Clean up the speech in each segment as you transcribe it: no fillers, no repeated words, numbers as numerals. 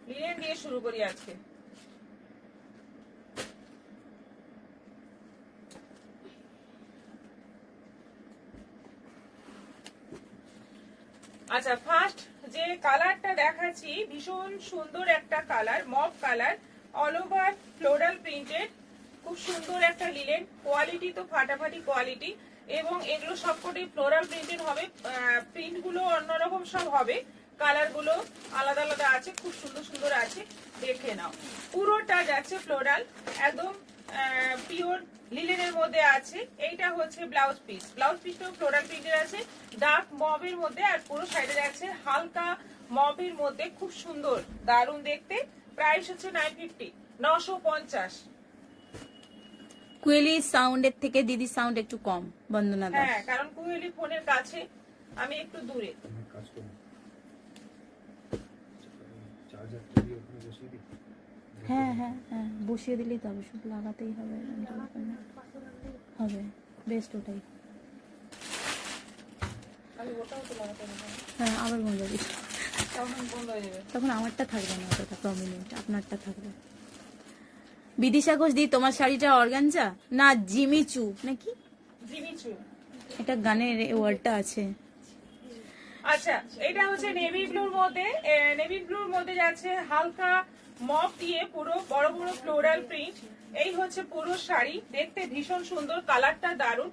Linen দিয়ে শুরু করি আজকে। আচ্ছা, ফার্স্ট যে কালারটা দেখাচ্ছি ভীষণ সুন্দর একটা colour, mauve colour, all over floral printed, খুব সুন্দর একটা লিলেন, কোয়ালিটি তো ফাটাফাটি কোয়ালিটি, এবং এগুলো সবকটাই ফ্লোরাল প্রিন্টেড হবে, প্রিন্ট গুলো অন্যরকম সব হবে, কালার গুলো আলাদা আলাদা আছে, খুব সুন্দর সুন্দর আছে, দেখে নাও। পুরোটা যাচ্ছে ফ্লোরাল, একদম পিওর লিলেনের মধ্যে আছে। এইটা হচ্ছে ব্লাউজ পিস, ব্লাউজ পিসটাও ফ্লোরাল প্রিন্টের আছে, ডার্ক মবের মধ্যে, আর পুরো সাইডে যাচ্ছে হালকা মবের মধ্যে, খুব সুন্দর দারুণ দেখতে। প্রাইস হচ্ছে 950, 950। কুয়েলি সাউন্ডের থেকে দিদি সাউন্ড একটু কম, বন্দনা দাস। হ্যাঁ, কারণ কুয়েলি ফোনের কাছে, আমি একটু দূরে। হ্যাঁ হ্যাঁ হ্যাঁ, বসিয়ে দিলেই তো হবে, শুধু লাগাতেই হবে, হবে বেস্ট ওটাই। হ্যাঁ, আবার বন্ধ দিস, তখন আমারটা থাকবে না অতটা প্রমিনেন্ট, আপনারটা থাকবে। বিদিশা ঘোষ দি, তোমার শাড়িটা অর্গানজা না জিমিচু নাকি? জিমিচু, এটা গানের ওয়ার্ডটা আছে। আচ্ছা, এটা হচ্ছে নেভি ব্লুর মধ্যে, নেভি ব্লুর মধ্যে যাচ্ছে হালকা মপ দিয়ে পুরো বড় বড় ফ্লোরাল প্রিন্ট। এই হচ্ছে পুরো শাড়ি, দেখতে ভীষণ সুন্দর, কালারটা দারুণ।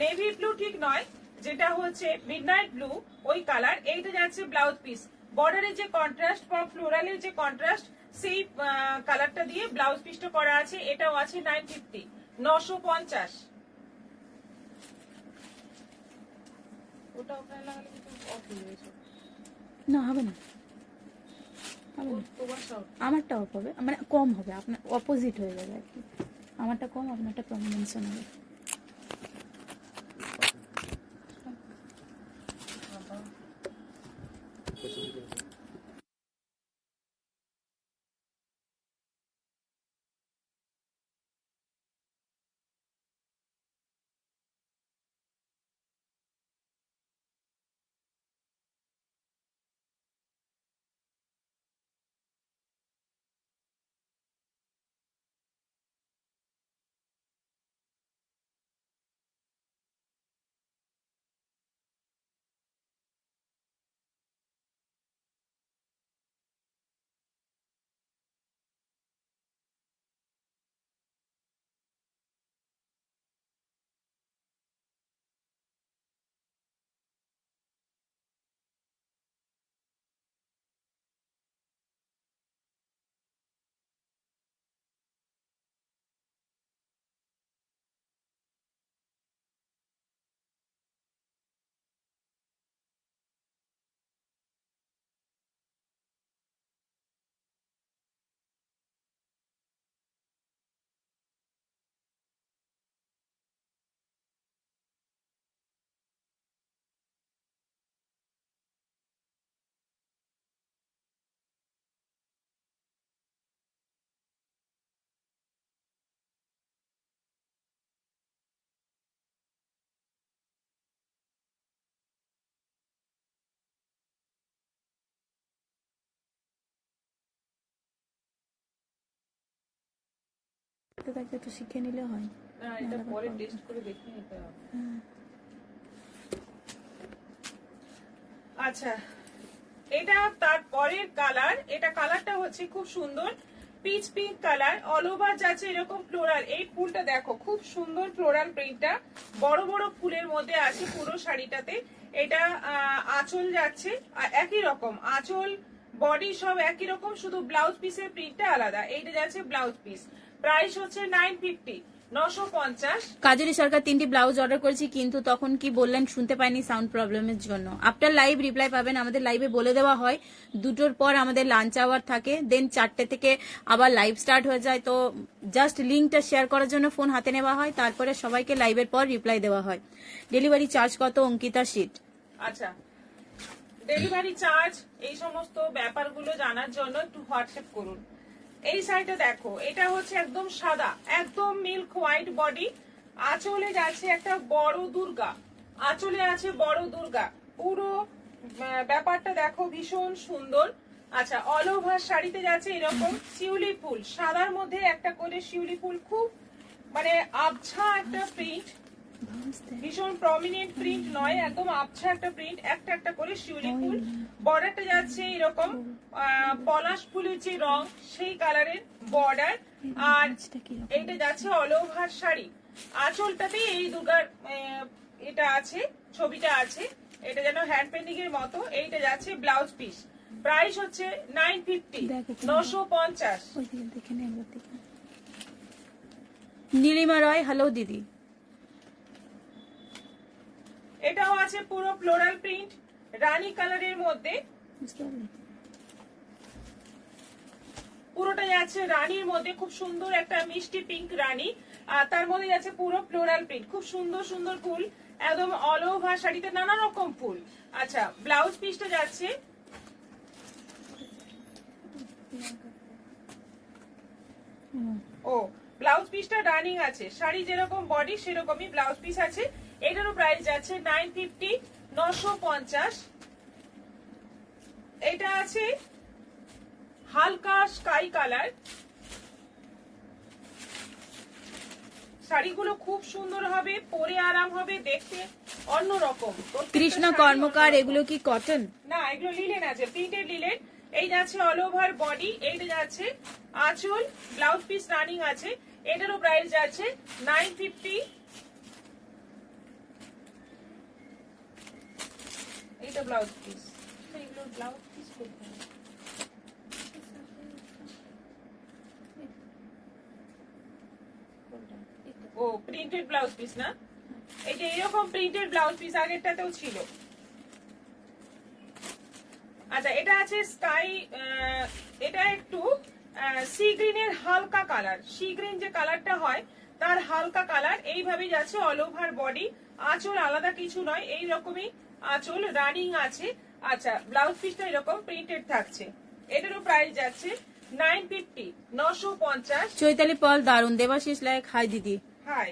নেভি ব্লু ঠিক নয়, যেটা হচ্ছে মিডনাইট ব্লু ওই কালার। এইটা যাচ্ছে ব্লাউজ পিস, বর্ডারের যে কন্ট্রাস্ট বা ফ্লোরালের যে কন্ট্রাস্ট, সেই কালারটা দিয়ে ব্লাউজ পিসটা করা আছে। এটাও আছে 950, 950। ওটা ওখানে লাগালে কিন্তু অফ হয়ে গেছে। না হবে না, আমারটা অফ হবে, মানে কম হবে, আপনার অপোজিট হয়ে যাবে আর কি, আমারটা কম আপনারটা প্রমিনেন্সন হবে। তাকে একটু শিখে নিলে হয়। এটা পরে টেস্ট করে দেখে নিতে হবে। আচ্ছা, এটা তার পরের কালার, এটা কালারটা হচ্ছে খুব সুন্দর pitch pink colour, all over যাচ্ছে এরকম ফ্লোরাল। এই ফুলটা দেখো, খুব সুন্দর ফ্লোরাল প্রিন্টটা, বড় বড় ফুলের মধ্যে আছে পুরো শাড়িটাতে। এটা আঁচল যাচ্ছে একই রকম, আঁচল বডি সব একই রকম, শুধু ব্লাউজ পিসের প্রিন্টটা আলাদা। এইটা যাচ্ছে ব্লাউজ পিস, প্রাইস হচ্ছে 950, 950। কাজলি সরকার, 3টি ব্লাউজ অর্ডার করেছি, কিন্তু তখন কি বললেন শুনতে পাইনি সাউন্ড প্রবলেমের জন্য। আফটার লাইভ রিপ্লাই পাবেন, আমাদের লাইভে বলে দেওয়া হয় 2টোর পর আমাদের লাঞ্চ আওয়ার থাকে, দেন 4টে থেকে আবার লাইভ স্টার্ট হয়ে যায়। তো জাস্ট লিঙ্কটা শেয়ার করার জন্য ফোন হাতে নেওয়া হয়, তারপরে সবাইকে লাইভের পর রিপ্লাই দেওয়া হয়। ডেলিভারি চার্জ কত অঙ্কিতা শীত? আচ্ছা, ডেলিভারি চার্জ এই সমস্ত ব্যাপারগুলো জানার জন্য একটু হোয়াটসঅ্যাপ করুন। এই সাইডে দেখো, এটা হচ্ছে একদম সাদা, একদম মিল্ক হোয়াইট বডি, আঁচলে যাচ্ছে একটা বড় দুর্গা, আঁচলে আছে বড় দুর্গা, পুরো ব্যাপারটা দেখো ভীষণ সুন্দর। আচ্ছা, অল ওভার শাড়িতে যাচ্ছে এরকম শিউলি ফুল, সাদার মধ্যে একটা করে শিউলি ফুল, খুব মানে আবছা একটা প্রিন্ট, ভীষণ প্রমিনেন্ট প্রিন্ট নয়, একদম আবছা একটা প্রিন্ট, একটা একটা করে শিউলি ফুল। বর্ডারটা যাচ্ছে এরকম পলাশ ফুলের যে রং সেই কালারের বর্ডার। আর এইটা যাচ্ছে অল ওভার শাড়ি। আঁচলটাতে এই দুর্গার এটা আছে, ছবিটা আছে, এটা যেন হ্যান্ড পেন্টিং এর মতো। এইটা যাচ্ছে ব্লাউজ পিস, প্রাইস হচ্ছে 950, 950। নীলিমা রয়, হ্যালো দিদি। এটাও আছে পুরো ফ্লোরাল প্রিন্ট রানী কালারের মধ্যে, পুরোটা যাচ্ছে রানীর মধ্যে, খুব সুন্দর একটা মিষ্টি পিঙ্ক রানী, আর তার মধ্যে যাচ্ছে পুরো ফ্লোরাল প্রিন্ট, খুব সুন্দর সুন্দর ফুল, একদম অল ওভার শাড়িতে নানা রকম ফুল। আচ্ছা, ব্লাউজ পিসটা যাচ্ছে ও ব্লাউজ পিসটা রানিং আছে, শাড়ি যেরকম বডি সেরকমই ব্লাউজ পিস আছে। এটারও প্রাইস যাচ্ছে 950, 950। এটা আছে হালকা স্কাই কালার, শাড়িগুলো খুব সুন্দর হবে, পরে আরাম হবে, দেখতে অন্যরকম। কৃষ্ণা কর্মকার, এগুলো কি কটন? না, এগুলো লিলেন আছে, প্রিন্টেড লিলেন। এই যাচ্ছে অল ওভার বডি, এইটা যাচ্ছে আঁচল, ব্লাউজ পিস রানিং আছে। এটারও প্রাইস যাচ্ছে 950। এইটা ব্লাউজ পিস, এইগুলো ব্লাউজ পিস করতে হবে। ও প্রিন্টেড ব্লাউজ পিস না, এই যে এরকম প্রিন্টেড ব্লাউজ পিস আগেরটাতেও ছিল। আচ্ছা, এটা আছে স্কাই, এটা একটু সি গ্রিনের হালকা কালার, সি গ্রিন যে কালারটা হয় তার হালকা কালার। এইভাবে যাচ্ছে অল ওভার বডি, আঁচল আলাদা কিছু নয়, এই রকমই আঁচল রানিং আছে। আচ্ছা, ব্লাউজ পিসটা এরকম প্রিন্টেড থাকছে। এটারও প্রাইস যাচ্ছে 950, 950। চৈতালি পল, দারুন। দেবাশিস লাইক, হাই দিদি। হাই।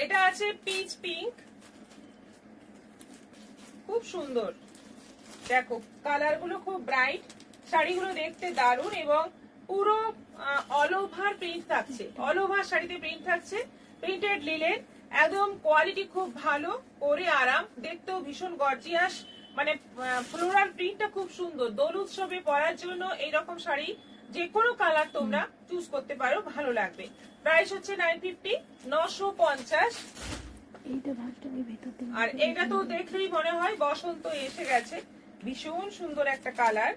এটা আছে পিচ পিঙ্ক, খুব সুন্দর, দেখো কালার গুলো খুব ব্রাইট, শাড়িগুলো দেখতে দারুণ, এবং পুরো অল ওভার প্রিন্ট থাকছে, অল ওভার শাড়িতে প্রিন্ট থাকছে, প্রিন্টেড লিলেন, একদম কোয়ালিটি খুব ভালো, পরে আরাম, দেখতেও ভীষণ গর্জিয়াস, মানে ফ্লোরাল প্রিন্টটা খুব সুন্দর। দোল উৎসবে পরার জন্য এইরকম শাড়ি যে কোনো কালার তোমরা চুজ করতে পারো, ভালো লাগবে। প্রাইস হচ্ছে 950, 950। আর এটা তো দেখলেই মনে হয় বসন্ত এসে গেছে, ভীষণ সুন্দর একটা কালার।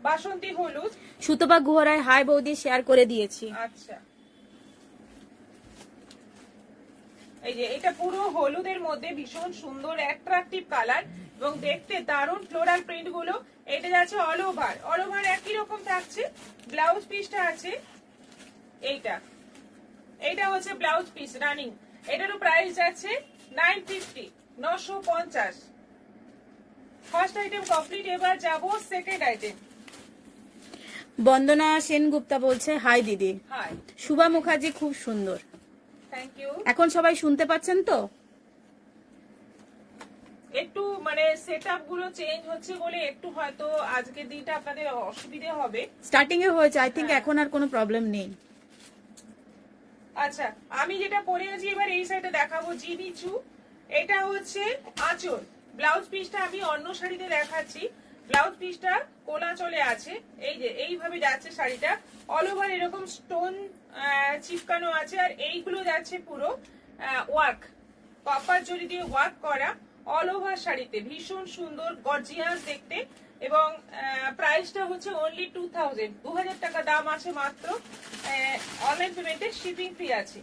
বাসন্তী হলুদ। সুতপা গুহরায়, হাই বৌদি, শেয়ার করে দিয়েছি। আচ্ছা, এই যে এটা পুরো হলুদের মধ্যে ভীষণ সুন্দর অ্যাট্রাকটিভ কালার, এবং দেখতে দারুণ ফ্লোরাল প্রিন্ট গুলো। এটা যাচ্ছে অল ওভার, অল ওভার একই রকম থাকছে। ব্লাউজ পিসটা আছে এইটা, এইটা হচ্ছে ব্লাউজ পিস রানিং। এটারও প্রাইস যাচ্ছে 950, 950। ফার্স্ট আইটেম কমপ্লিট, এবার যাবো সেকেন্ড আইটেম। বন্দনা সেনগুপ্তা বলছে, হাই দিদি। হাই। শুভা মুখার্জি, খুব সুন্দর। Thank you. এখন সবাই শুনতে পাচ্ছেন তো? একটু মানে সেটআপ গুলো চেঞ্জ হচ্ছে বলে একটু হয়তো আজকের দিনটা আপনাদের অসুবিধে হবে। স্টার্টিং এ হয়েছে, আই থিঙ্ক এখন আর কোনো প্রবলেম নেই। আচ্ছা, আমি যেটা পরে আছি এবার এই সাইডে দেখাবো, জিনিচু। এটা হচ্ছে আঁচল, ব্লাউজ পিসটা আমি অন্য শাড়িতে দেখাচ্ছি, ব্লাউজ পিসটা কোলা চলে আছে, এই যে এইভাবে যাচ্ছে শাড়িটা, অল ওভার এরকম স্টোন চিপকানো আছে, আর এইগুলো যাচ্ছে পুরো ওয়ার্ক, কপার জরি দিয়ে ওয়ার্ক করা, অল ওভার শাড়িতে ভীষণ সুন্দর গর্জিয়াস দেখতে। এবং প্রাইসটা হচ্ছে অনলি 2000, 2000 টাকা দাম আছে মাত্র। অনলাইন পেমেন্টে শিপিং ফ্রি আছে।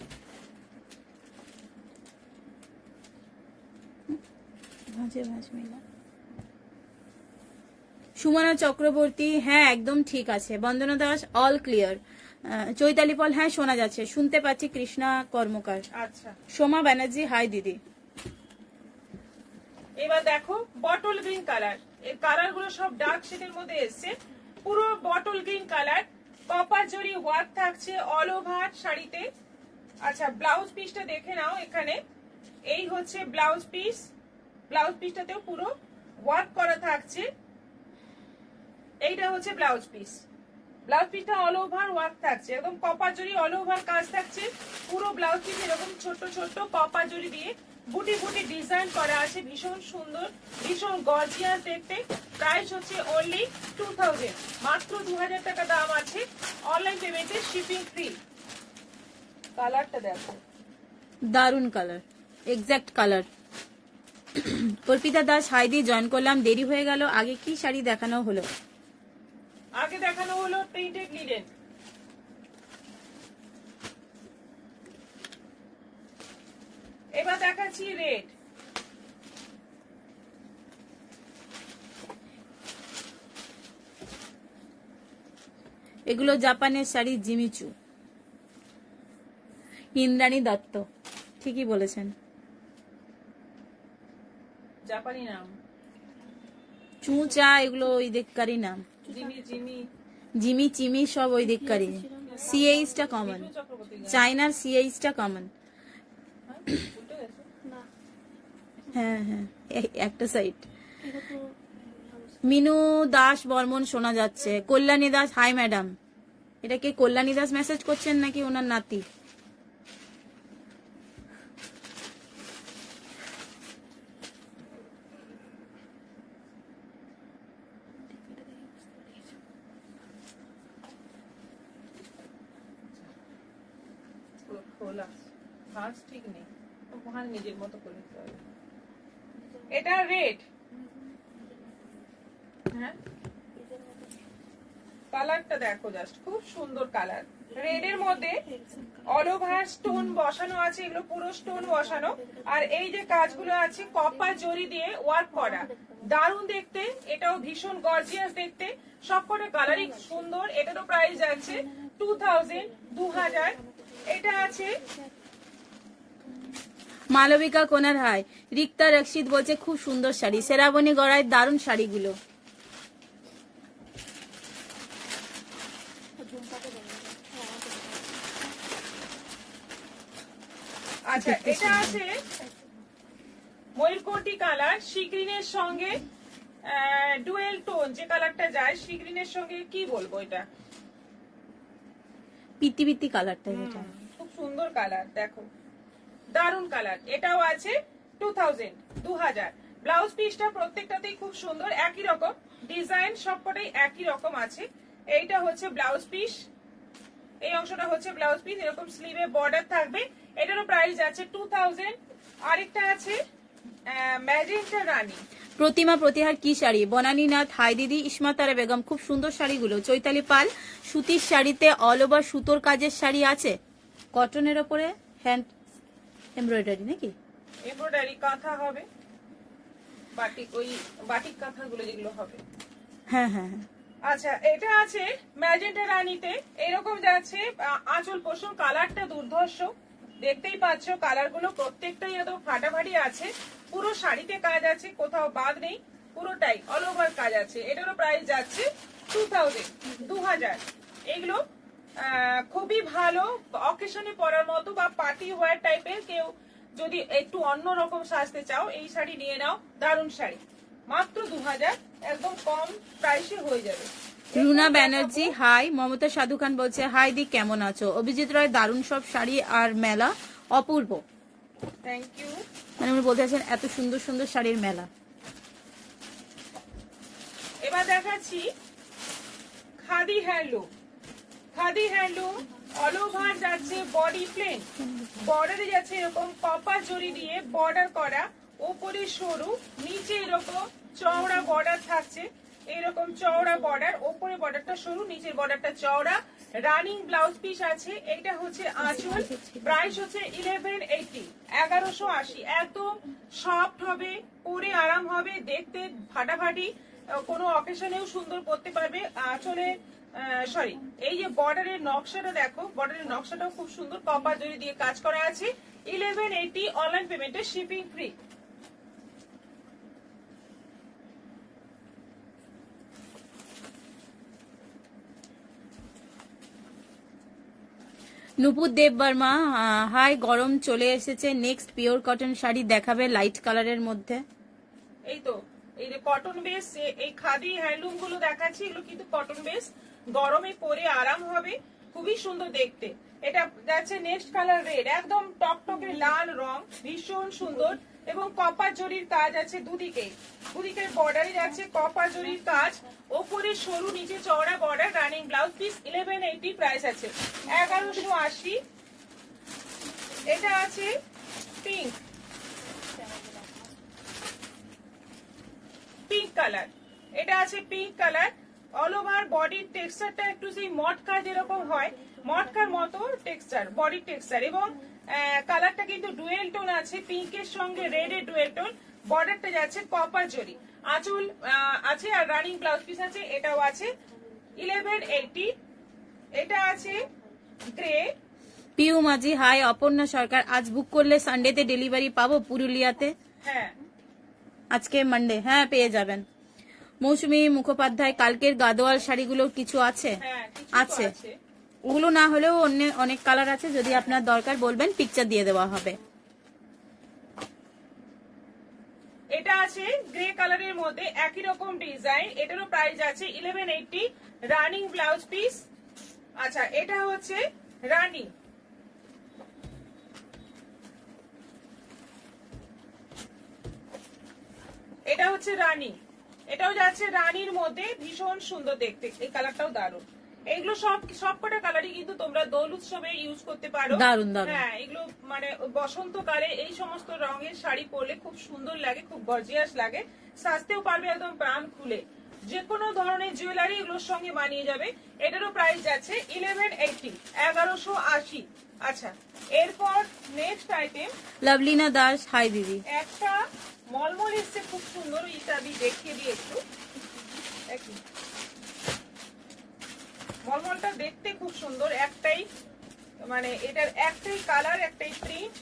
সুমনা চক্রবর্তী, হ্যাঁ একদম ঠিক আছে। বন্দনা দাস, অল ক্লিয়ার। চৈতালি পল, হ্যাঁ শোনা যাচ্ছে, শুনতে পাচ্ছি। কৃষ্ণা কর্মকার। আচ্ছা, সোমা ব্যানার্জি, হাই দিদি। এবার দেখো বটল গ্রিন কালার, এর কালার গুলো সব ডার্ক শেডের মধ্যে এসছে, পুরো বটল গ্রিন কালার, কপার জরি ওয়ার্ক থাকছে অল ওভার শাড়িতে, আচ্ছা, ব্লাউজ পিসটা দেখে নাও। এখানে এই হচ্ছে ব্লাউজ পিস। ব্লাউজ পিসটাতেও পুরো ওয়ার্ক করা থাকছে। এইটা হচ্ছে ব্লাউজ পিস। ব্লাউজ পিসটা অল ওভার ওয়ার্ক থাকছে, একদম কপার জরি অল ওভার কাজ থাকছে। পুরো ব্লাউজ পিস এরকম ছোট ছোট কপার জরি দিয়ে বুটি বুটি ডিজাইন করা আছে, ভীষণ সুন্দর, ভীষণ গর্জিয়াস দেখতে। প্রাইস হচ্ছে অনলি 2000, মাত্র 2000 টাকা দাম আছে। অনলাইন পেমেন্টে শিপিং ফ্রি। কালারটা দেখো, দারুন colour, exact colour. Arpita Das hi দিয়ে জয়েন করলাম, দেরি হয়ে গেল। আগে কি শাড়ি দেখানো হলো? আগে দেখানো হলো প্রিন্টেড লিনেন। এবার দেখাচ্ছি রেড। এগুলো জাপানের শাড়ি, জিমিচু। ইন্দ্রাণী দত্ত, ঠিকই বলেছেন। জাপানি নাম চুচা, এগুলো ওই দিককারই নাম। জিমি জিমি জিমি চিমি সব ওই দিককারই। সিএইচটা কমন, চক্রবর্তী। চাইনার সিএইচটা কমন। উল্টে গেছে? হ্যাঁ হ্যাঁ, একটা সাইড। মিনু দাস বর্মন শোনা যাচ্ছে। Kalyani Das high madam. এটা কি কল্যাণী দাস মেসেজ করছেন নাকি ওনার নাতি? পুরো খোলা, ভাঁজ ঠিক নেই, ভাঁজ নিজের মতো করে নিতে হবে। এটা রেড। হ্যাঁ, কালারটা দেখো, জাস্ট খুব সুন্দর কালার। রেড এর মধ্যে অল ওভার স্টোন বসানো আছে, এগুলো পুরো স্টোন বসানো। আর এই যে কাজগুলো আছে কপার জরি দিয়ে ওয়ার্ক করা, দারুণ দেখতে। এটাও ভীষণ গর্জিয়াস দেখতে, সবকটা কালারই সুন্দর। এটারও প্রাইস যাচ্ছে 2000, 2000। এটা আছে মালবিকা কোনার হাই। রিক্তা রক্ষিত বলছে খুব সুন্দর শাড়ি। সেরাবনি গড়ায় দারুণ শাড়িগুলো। আচ্ছা, এটা আছে ময়ূরকণ্ঠী কালার, সি গ্রিনের সঙ্গে ডুয়েল টোন যে কালারটা যায় সি গ্রিনের সঙ্গে, কি বলবো, এটা পিতি পিতি কালারটা যেটা। খুব সুন্দর কালার, দেখো দারুন কালার। এটাও আছে 2000, 2000। ব্লাউজ পিসটা প্রত্যেকটাতেই খুব সুন্দর, একই রকম ডিজাইন, সবকটাই একই রকম আছে। এইটা হচ্ছে ব্লাউজ পিস, এই অংশটা হচ্ছে ব্লাউজ পিস, এরকম স্লিভে বর্ডার থাকবে। এটারও প্রাইস আছে 2000। আরেকটা আছে ম্যাজেন্টা রানী। প্রতিমা প্রতিহার কি শাড়ি? বনানী নাথ হাই দিদি। ইসমাতারা বেগম খুব সুন্দর শাড়িগুলো। চৈতালি পাল সুতির শাড়িতে অল ওভার সুতোর কাজের শাড়ি আছে, কটনের ওপরে হ্যান্ড এমব্রয়ডারি নাকি? এমব্রয়ডারি কাঁথা হবে, বাটিক, ওই বাটিক কাঁথাগুলো যেগুলো হবে। হ্যাঁ হ্যাঁ হ্যাঁ। আচ্ছা, এটা আছে ম্যাজেন্টা রানীতে, এরকম যাচ্ছে আঁচল পোষণ। কালারটা দুর্ধর্ষ, দেখতেই পাচ্ছ কালারগুলো প্রত্যেকটাই এত ফাটাফাটি আছে। পুরো শাড়িতে কাজ আছে, কোথাও বাদ নেই, পুরোটাই অল ওভার কাজ আছে। এটারও প্রাইস যাচ্ছে 2000, 2000। এগুলো খুবই ভালো অকেশনে পরার মতো বা পার্টি ওয়্যার টাইপের। কেউ যদি একটু অন্যরকম সাজতে চাও, এই শাড়ি নিয়ে নাও, দারুণ শাড়ি, মাত্র 2000, একদম কম প্রাইসে হয়ে যাবে। রুনা ব্যানার্জি হাই। মমতা সাধু খান বলছে হাই দি, কেমন আছো? অভিজিৎ রয় দারুণ সব শাড়ি আর মেলা অপূর্ব। Thank you. মানে উনি বলতে চাচ্ছেন এত সুন্দর সুন্দর শাড়ির মেলা। এবার দেখাচ্ছি khadi handloom. Khadi handloom all over যাচ্ছে বডি প্লেন, বর্ডারে যাচ্ছে এরকম কপার জরি দিয়ে বর্ডার করা, ওপরে সরু, নিচে এরকম চওড়া বর্ডার থাকছে। এরকম চওড়া বর্ডার, ওপরে বর্ডারটা সরু, নিচের বর্ডারটা চওড়া। রানিং ব্লাউজ পিস আছে। এইটা হচ্ছে আঁচল। প্রাইস হচ্ছে 1180, 1180। একদম সফট হবে, পরে আরাম হবে, দেখতে ফাটাফাটি, কোনো অকেশনেও সুন্দর করতে পারবে। আঁচলে সরি, এই যে বর্ডারের নকশাটা দেখো, বর্ডারের নকশাটাও খুব সুন্দর, কপার জরি দিয়ে কাজ করা আছে। 1180, অনলাইন পেমেন্টে শিপিং ফ্রি। নুপুর দেব বর্মা, হাই, গরম চলে এসেছে, নেক্সট পিওর কটন শাড়ি দেখাবে লাইট কালারের মধ্যে। এই তো এই যে কটন বেস, এই খাদি হ্যান্ডলুম গুলো দেখাচ্ছি, এগুলো কিন্তু কটন বেস, গরমে পরে আরাম হবে, খুবই সুন্দর দেখতে। এটা যাচ্ছে নেক্সট কালার রেড, একদম টকটকে লাল রং, ভীষণ সুন্দর, এবং কপার জরির কাজ আছে দুদিকে, দুদিকের বর্ডারে যাচ্ছে কপার জরির কাজ, ওপরে সরু নিচে চওড়া border, running blouse piece 1180, price আছে 1180। এটা আছে পিঙ্ক, পিঙ্ক কালার, এটা আছে পিঙ্ক কালার, অল ওভার বডির টেক্সচারটা একটু সেই মটকা যেরকম হয়, মটকার মতো টেক্সচার, বডির টেক্সচার, এবং কালারটা কিন্তু ডুয়েল টোন আছে, পিঙ্কের সঙ্গে রেড এর ডুয়েল টোন, বর্ডারটা যাচ্ছে কপার জরি, আঁচল আছে, আর রানিং ব্লাউজ পিস আছে, এটাও আছে 1180। এটা আছে গ্রে। পিউ মাঝি, হাই, অপর্ণা সরকার, আজ বুক করলে সানডেতে ডেলিভারি পাবো পুরুলিয়াতে? হ্যাঁ, আজকে মানডে, হ্যাঁ পেয়ে যাবেন। মৌসুমী মুখোপাধ্যায়, কালকের গাদোয়াল শাড়িগুলো কিছু আছে? হ্যাঁ কিছু আছে। তো আছে। ওগুলো না হলেও অন্য অনেক কালার আছে, যদি আপনার দরকার বলবেন, পিকচার দিয়ে দেওয়া হবে। এটা আছে গ্রে কালারের মধ্যে একই রকম ডিজাইন, এটারও প্রাইস আছে 1180, রানিং ব্লাউজ পিস। আচ্ছা, এটা হচ্ছে রানী, এটা হচ্ছে রানী, এটাও যাচ্ছে রানীর মধ্যে, ভীষণ সুন্দর দেখতে, এই কালারটাও দারুণ। এগুলো সবকটা কালারই কিন্তু তোমরা দোল উৎসবে ইউজ করতে পারো, দারুণ দারুণ। হ্যাঁ এগুলো মানে বসন্তকালে এই সমস্ত রঙের শাড়ি পরলে খুব সুন্দর লাগে, খুব গর্জিয়াস লাগে, সাজতেও পারবে একদম প্রাণ খুলে, যে কোনো ধরনের জুয়েলারি এগুলোর সঙ্গে মানিয়ে যাবে। এটারও প্রাইস যাচ্ছে 1180, 1180। আচ্ছা, এরপর next item, Lovelina Das, hi দিদি। একটা মলমল এসছে খুব সুন্দর, এটা আমি দেখিয়ে দিই একটু। একই মলমলটা দেখতে খুব সুন্দর, একটাই মানে এটার একটাই কালার, একটাই প্রিন্ট।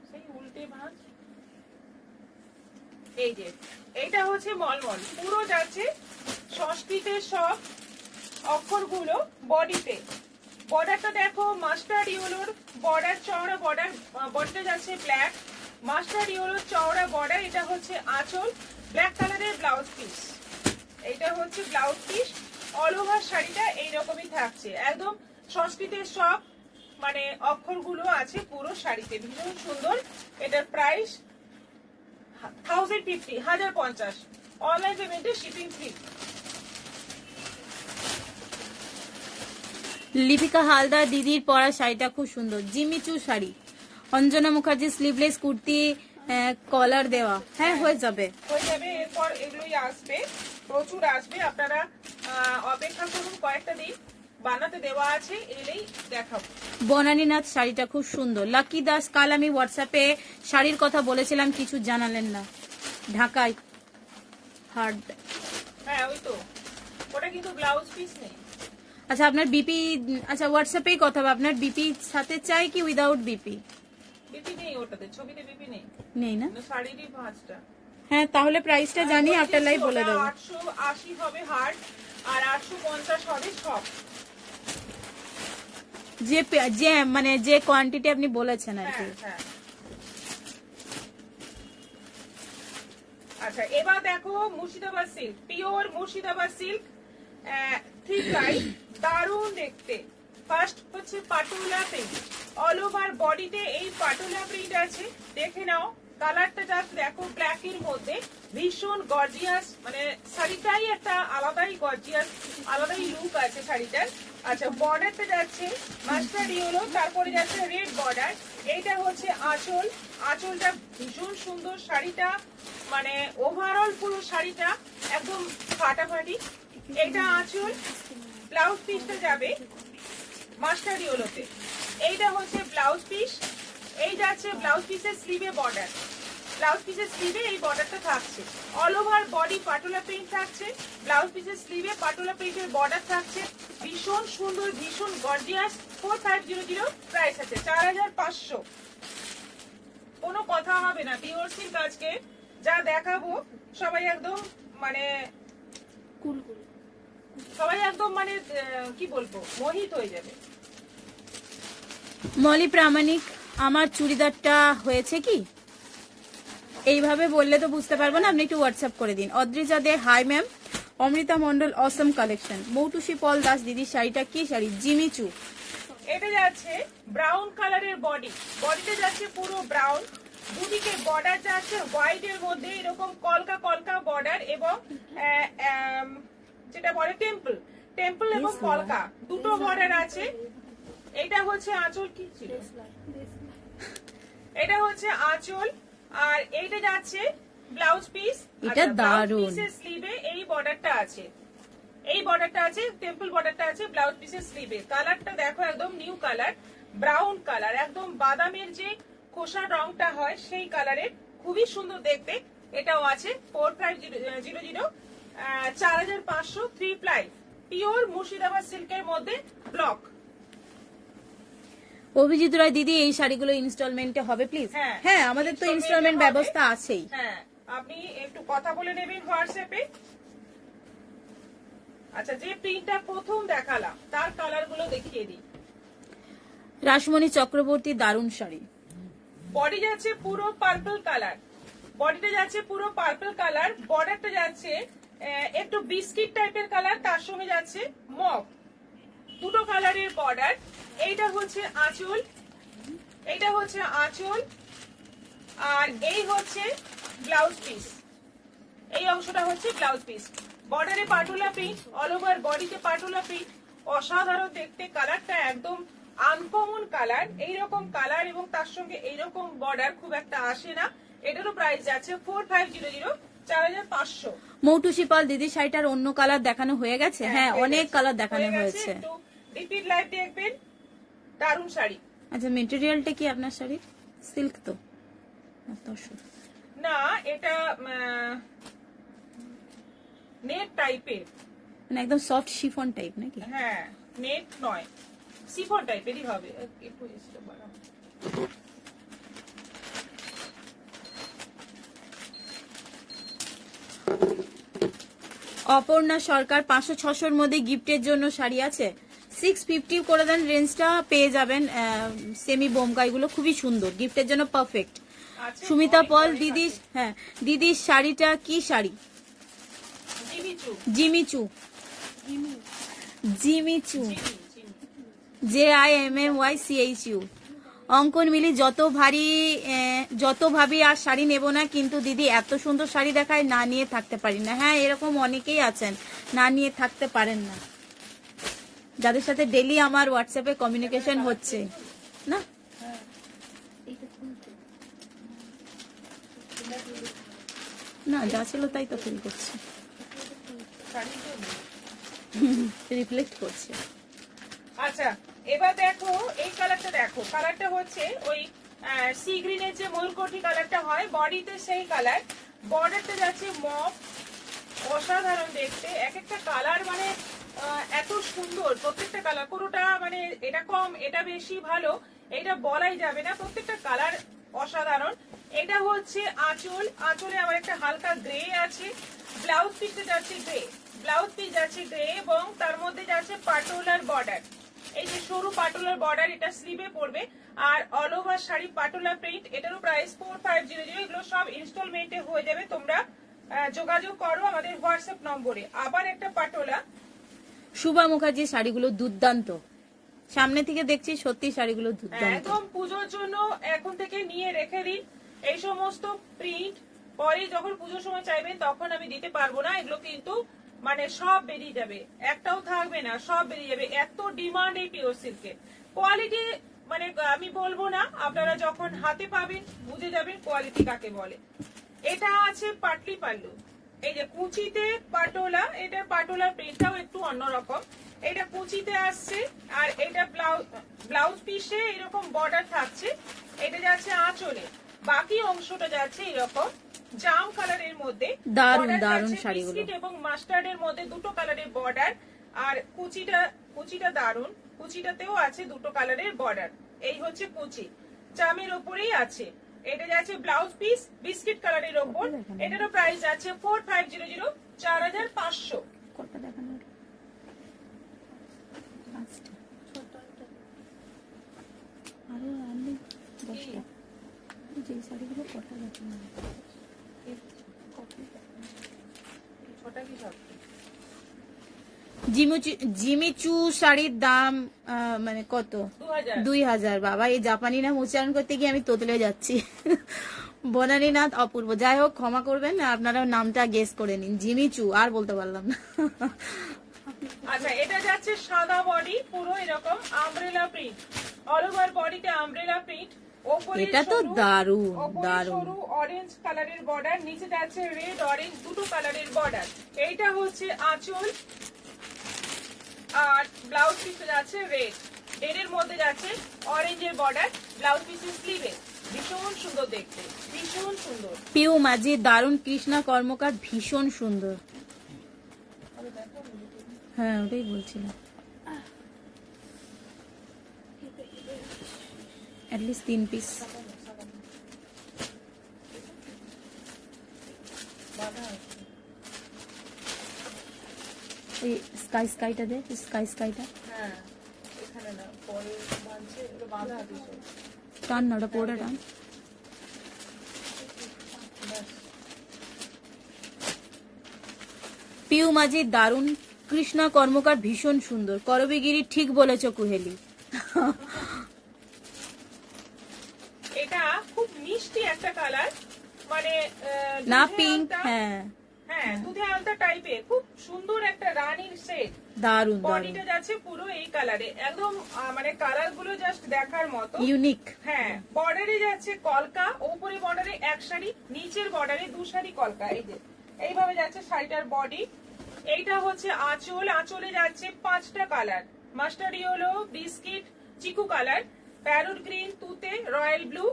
সেই উল্টে ভাঁজ, এই যে এইটা হচ্ছে মলমল, পুরো যাচ্ছে সংস্কৃতের সব অক্ষরগুলো বডিতে, বর্ডারটা দেখো মাস্টার্ড ইয়েলোর বর্ডার, চওড়া বর্ডার, বডিটা যাচ্ছে ব্ল্যাক, মাস্টার্ড ইয়েলোর চওড়া বর্ডার, এটা হচ্ছে আঁচল, ব্ল্যাক কালারের ব্লাউজ পিস, এইটা হচ্ছে ব্লাউজ পিস, অল ওভার শাড়িটা এইরকমই থাকছে, একদম সংস্কৃতের সব মানে অক্ষরগুলো আছে পুরো শাড়িতে, ভীষণ সুন্দর। এটার প্রাইস 1050, 1050, অনলাইন পেমেন্টে শিপিং ফ্রি। লিপিকা হালদার, দিদির পরা শাড়িটা খুব সুন্দর, জিমিচু শাড়ি। অঞ্জনা মুখার্জি, স্লিভলেস কুর্তি, কলার দেওয়া, হ্যাঁ হয়ে যাবে, হয়ে যাবে। এরপর এগুলোই আসবে, প্রচুর আসবে, আপনারা অপেক্ষা করুন কয়েকটা দিন, বানাতে দেওয়া আছে, এলেই দেখাবো। বনানীনাথ, শাড়িটা খুব সুন্দর। লাকি দাস, কাল আমি হোয়াটসঅ্যাপে শাড়ির কথা বলেছিলাম, কিছু জানালেন না। ঢাকায় হার্ড, হ্যাঁ ওই তো, ওটা কিন্তু ব্লাউজ পিস নেই। আচ্ছা আপনার বিপি, আচ্ছা হোয়াটসঅ্যাপেই কথা হবে, আপনার বিপি সাথে চাই কি উইদাউট বিপি? বিপি নেই ওটাতে, ছবিতে বিপি নেই, নেই না? শাড়িরই ভাঁজটা। হ্যাঁ তাহলে প্রাইসটা জানি, আফটার লাইভ বলে দেবো। 880 হবে হার্ড, আর 850 হবে সব। যে যে মানে যে কোয়ান্টিটি আপনি বলেছেন আর কি। হ্যাঁ হ্যাঁ। আচ্ছা, এবার দেখো Murshidabad silk, pure Murshidabad silk, 3 ply, দারুণ দেখতে। ফার্স্ট হচ্ছে পাটুলা প্রিন্ট, অল ওভার বডিতে এই পাটুলা প্রিন্ট আছে, দেখে নাও কালারটা জাস্ট দেখো, ব্ল্যাক এর মধ্যে ভীষণ গর্জিয়াস, মানে শাড়িটাই একটা আলাদাই গর্জিয়াস, আলাদাই লুক আছে শাড়িটার। আচ্ছা, বর্ডারটা যাচ্ছে মাস্টার্ড ইয়েলো, তারপরে যাচ্ছে রেড বর্ডার, এইটা হচ্ছে আঁচল, আঁচলটা ভীষণ সুন্দর, শাড়িটা মানে ওভারঅল পুরো শাড়িটা একদম ফাটাফাটি। এটা আঁচল, ব্লাউজ পিসটা যাবে মাস্টার্ড ইয়েলোতে, এইটা হচ্ছে ব্লাউজ পিস, এই যাচ্ছে ব্লাউজ পিসের স্লিভে বর্ডার, ব্লাউজ পিসের স্লিভে এই বর্ডারটা থাকছে। All over body patola print থাকছে, ব্লাউজ পিসের স্লিভে পাটোলা প্রিন্টের বর্ডার থাকছে। ভীষণ সুন্দর, ভীষণ গর্জিয়াস। 4500 প্রাইস আছে, 4500। কোনো কথা হবে না। পিওর সিল্ক আজকে যা দেখাবো সবাই একদম মানে সবাই একদম মানে কি বলবো, মোহিত হয়ে যাবে। মলি প্রামাণিক, আমার চুড়িদারটা হয়েছে কি? এইভাবে বললে তো বুঝতে পারবো না, আপনি একটু হোয়াটসঅ্যাপ করে দিন। অদ্রিজা দে, হাই ম্যাম। অমৃতা মন্ডল, অসম কালেকশন। মৌটুসি পল দাস, দিদি শাড়িটা কি শাড়ি? জিমিচু। এটা যাচ্ছে ব্রাউন কালারের বডি, বডিতে যাচ্ছে পুরো ব্রাউন, দুদিকে বর্ডার যাচ্ছে হোয়াইট এর মধ্যে এরকম কলকা কলকা বর্ডার, এবং যেটা বলে টেম্পল, টেম্পল এবং কলকা দুটো বর্ডার আছে। এটা হচ্ছে আঁচল, কি ছিল এটা হচ্ছে আঁচল, আর এইটা যাচ্ছে ব্লাউজ পিস। এটা দারুণ। স্লিভে এই বর্ডারটা আছে, এই বর্ডারটা আছে, টেম্পল বর্ডারটা আছে ব্লাউজ পিসের স্লিভে। কালারটা দেখো একদম নিউ কালার, ব্রাউন কালার, একদম বাদামের যে খোসার রংটা হয় সেই কালারের, খুবই সুন্দর দেখতে। এটাও আছে 4500, 4500, 3 প্লাই, পিওর মুর্শিদাবাদ সিল্কের মধ্যে ব্লক। অভিজিৎ রায়, দিদি এই শাড়িগুলো ইনস্টলমেন্টে হবে প্লিজ? হ্যাঁ, হ্যাঁ, আমাদের তো ইনস্টলমেন্ট হবে। ব্যবস্থা আছেই। হ্যাঁ, আপনি একটু কথা বলে নেবেন হোয়াটসঅ্যাপে। আচ্ছা, যে প্রিন্টটা প্রথম দেখালাম তার কালার গুলো দেখিয়ে দিই। রাসমণি চক্রবর্তী, দারুণ শাড়ি। বডি যাচ্ছে পুরো পার্পল কালার, বডিটা যাচ্ছে পুরো পার্পল কালার, বর্ডারটা যাচ্ছে একটু বিস্কিট টাইপের কালার, তার সঙ্গে যাচ্ছে মভ, দুটো কালারের বর্ডার। এইটা হচ্ছে আঁচল, এইটা হচ্ছে আঁচল, আর এই হচ্ছে ব্লাউজ পিস, এই অংশটা হচ্ছে ব্লাউজ পিস। বর্ডারে পাটোলা প্রিন্ট, অল ওভার বডিতে পাটোলা প্রিন্ট, অসাধারণ দেখতে। কালারটা একদম আনকমন কালার, এইরকম কালার এবং তার সঙ্গে এইরকম বর্ডার খুব একটা আসে না। এটারও প্রাইস যাচ্ছে 4500, 4500। মৌটুসি পাল, দিদি শাড়িটার অন্য কালার দেখানো হয়ে গেছে? হ্যাঁ, অনেক কালার দেখানো হয়েছে। রিপিট লাইভ দেখবেন, দারুণ শাড়ি। আচ্ছা, মেটেরিয়ালটা কি আপনার শাড়ি? সিল্ক তো না, এটা নেট টাইপের, মানে একদম সফট শিফন টাইপ নাকি? হ্যাঁ, নেট নয়, সিফন টাইপেরই হবে। একটু এসে বাড়াও। অপর্ণা সরকার, 500-600 মধ্যে গিফটের জন্য শাড়ি আছে? 650 করে দেন, রেঞ্জটা পেয়ে যাবেন। সেমি বোমকাইগুলো খুবই সুন্দর, গিফটের জন্য পারফেক্ট। আছে, সুমিতা অনেক পল, অনেক দিদি আছে। হ্যাঁ, দিদির শাড়িটা কি শাড়ি? Jimmy Choo, Jimmy Choo. Jimmy Choo, Jimmy. JIMMYCHU। অঙ্কন মিলি, যত ভাবি আর শাড়ি নেব না, কিন্তু দিদি এত সুন্দর শাড়ি দেখায়, না নিয়ে থাকতে পারি না। হ্যাঁ, এরকম অনেকেই আছেন, না নিয়ে থাকতে পারেন না, যাদের সাথে ডেলি আমার হোয়াটসঅ্যাপে কমিউনিকেশন হচ্ছে না। না, যা ছিল তাই তো ফিল করছি, রিফ্লেক্ট করছে। আচ্ছা, এবার দেখো এই কালারটা, দেখো কালারটা হচ্ছে ওই সি গ্রিনের যে ময়ূরকণ্ঠী কালারটা হয়, বডিতে সেই কালার, বর্ডারটা যাচ্ছে মভ, অসাধারণ দেখতে। এক একটা কালার মানে এত সুন্দর, প্রত্যেকটা কালার, কোনোটা মানে এটা কম এটা বেশি ভালো এটা বলাই যাবে না, প্রত্যেকটা কালার অসাধারণ। এটা হচ্ছে আঁচল, আঁচলে আবার একটা হালকা গ্রে আছে, ব্লাউজ পিসটা যাচ্ছে গ্রে, ব্লাউজ পিস যাচ্ছে গ্রে, এবং তার মধ্যে যাচ্ছে পাটোলার বর্ডার, এই যে সরু পাটোলার বর্ডার, এটা স্লিভে পড়বে। আর all over sari Patola print, এটারও প্রাইস 4500। এগুলো সব ইনস্টলমেন্টে হয়ে যাবে, তোমরা যোগাযোগ করো আমাদের হোয়াটসঅ্যাপ নম্বরে। আবার একটা পাটোলা, শুভা মুখার্জি, শাড়িগুলো দুর্দান্ত, সামনে থেকে দেখছি সত্যি শাড়িগুলো দুর্দান্ত। একদম পুজোর জন্য এখন থেকে নিয়ে রেখে দিন এই সমস্ত প্রিন্ট, পরে যখন পুজোর সময় চাইবেন তখন আমি দিতে পারবো না, এগুলো কিন্তু মানে সব বেরিয়ে যাবে, একটাও থাকবে না, সব বেরিয়ে যাবে, এত ডিমান্ড এই পিওর সিল্কের। কোয়ালিটি মানে আমি বলবো না, আপনারা যখন হাতে পাবেন বুঝে যাবেন কোয়ালিটি কাকে বলে। এটা আছে পাটলি পাল্লু, এই যে কুচিতে পাটোলা, এটা পাটোলার প্রিন্টটাও একটু অন্যরকম, এটা কুচিতে আসছে, আর এটা ব্লাউজ পিসে এরকম বর্ডার থাকছে। এটা যাচ্ছে আঁচলে, বাকি অংশটা যাচ্ছে এরকম জাম কালারের মধ্যে। দারুন Border দারুন যাচ্ছে শাড়িগুলো। বিস্কিট এবং মাস্টার্ডের মধ্যে দুটো কালারের বর্ডার। আর কুচিটা দারুন, কুচিটাতেও আছে দুটো কালারের বর্ডার। এই হচ্ছে কুচি, জামের উপরেই আছে। এটা যাচ্ছে ব্লাউজ পিস বিস্কিট কালারের ওপর। এটারও প্রাইস আছে 4500, 4500। কটা দেখানো হলো? পাঁচটা। আরো আনলি 10টা। যে শাড়িগুলো কটা দেখানো হলো? ছোটা কি সব জিমিচু শাড়ির দাম মানে কত? 2000। 2000। বাবা, এই জাপানি নাম উচ্চারণ করতে গিয়ে আমি তোতলে যাচ্ছি। বনানীনাথ অপূর্ব। যাই হোক, ক্ষমা করবেন, আপনারা নামটা গেস করে নিন। জিমিচু, আর বলতে পারলাম না। আচ্ছা, এটা যাচ্ছে সাদা বডি, পুরো এরকম আমব্রেলা প্রিন্ট, অল ওভার বডিতে আমব্রেলা প্রিন্ট। এটা তো দারুণ দারুণ। সরু অরেঞ্জ কালারের বর্ডার, নিচে যাচ্ছে রেড অরেঞ্জ দুটো কালারের বর্ডার। এইটা হচ্ছে আঁচল, আর ব্লাউজ পিসে যাচ্ছে রেড, রেডের মধ্যে যাচ্ছে অরেঞ্জের বর্ডার। ব্লাউজ পিসের স্লিভে ভীষণ সুন্দর দেখতে, ভীষণ সুন্দর। পিউ মাঝি দারুণ, কৃষ্ণা কর্মকার ভীষণ সুন্দর। হ্যাঁ, ওটাই বলছিলাম। At least 3 piece. ওই স্কাইটা দে, স্কাইটা হ্যাঁ, এখানে না, পরে বাঁধছে, ওটা বাঁধা আছে সব। টান না, ওটা পরে টান। পিউ মাঝি দারুণ, কৃষ্ণা কর্মকার ভীষণ সুন্দর। করবিগিরি ঠিক বলেছ কুহেলি। এটা খুব মিষ্টি একটা কালার, মানে না দুধে পিঙ্ক, আলতা, হ্যাঁ হ্যাঁ দুধে আলতা টাইপের, খুব সুন্দর একটা রানীর শেড। দারুণ দারুণ, বডিটা যাচ্ছে পুরো এই কালারে, একদম মানে কালার গুলো জাস্ট দেখার মতো, ইউনিক। হ্যাঁ। বর্ডারে যাচ্ছে কলকা, উপরে বর্ডারে এক শাড়ি, নিচের বর্ডারে দু শাড়ি কলকা। এই যে এইভাবে যাচ্ছে শাড়িটার বডি। এইটা হচ্ছে আঁচল, আঁচলে যাচ্ছে 5টা কালার, মাস্টার্ড ইয়েলো, বিস্কিট, চিকু কালার, প্যারোট গ্রিন, তুতে, রয়্যাল ব্লু।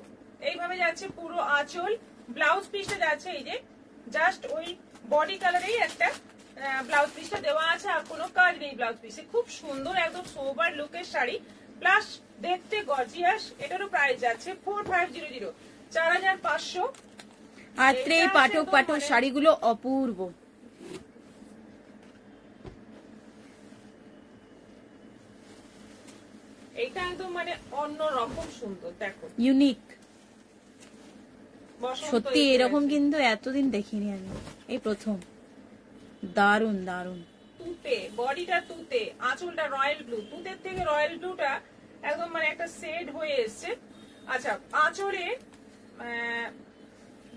এইভাবে যাচ্ছে পুরো আঁচল। ব্লাউজ পিসটা যাচ্ছে এই যে জাস্ট ওই বডি কালারেই একটা ব্লাউজ পিসটা দেওয়া আছে, আর কোনো কাজ নেই ব্লাউজ পিসে। খুব সুন্দর, একদম সোবার লুকের শাড়ি, প্লাস দেখতে গর্জিয়াস। এটারও প্রাইস যাচ্ছে 4500, 4500। আর এই পাঠক মানে শাড়িগুলো অপূর্ব। এইটা একদম মানে অন্য রকম সুন্দর, দেখো ইউনিক। বসন্ত সত্যি এসে এরকম গেছে। কিন্তু এতদিন দেখিনি আমি, এই প্রথম। দারুণ দারুণ। তুতে, বডিটা তুতে, আঁচলটা রয়্যাল ব্লু, তুতের থেকে রয়্যাল ব্লুটা একদম মানে একটা শেড হয়ে এসছে। আচ্ছা, আঁচলে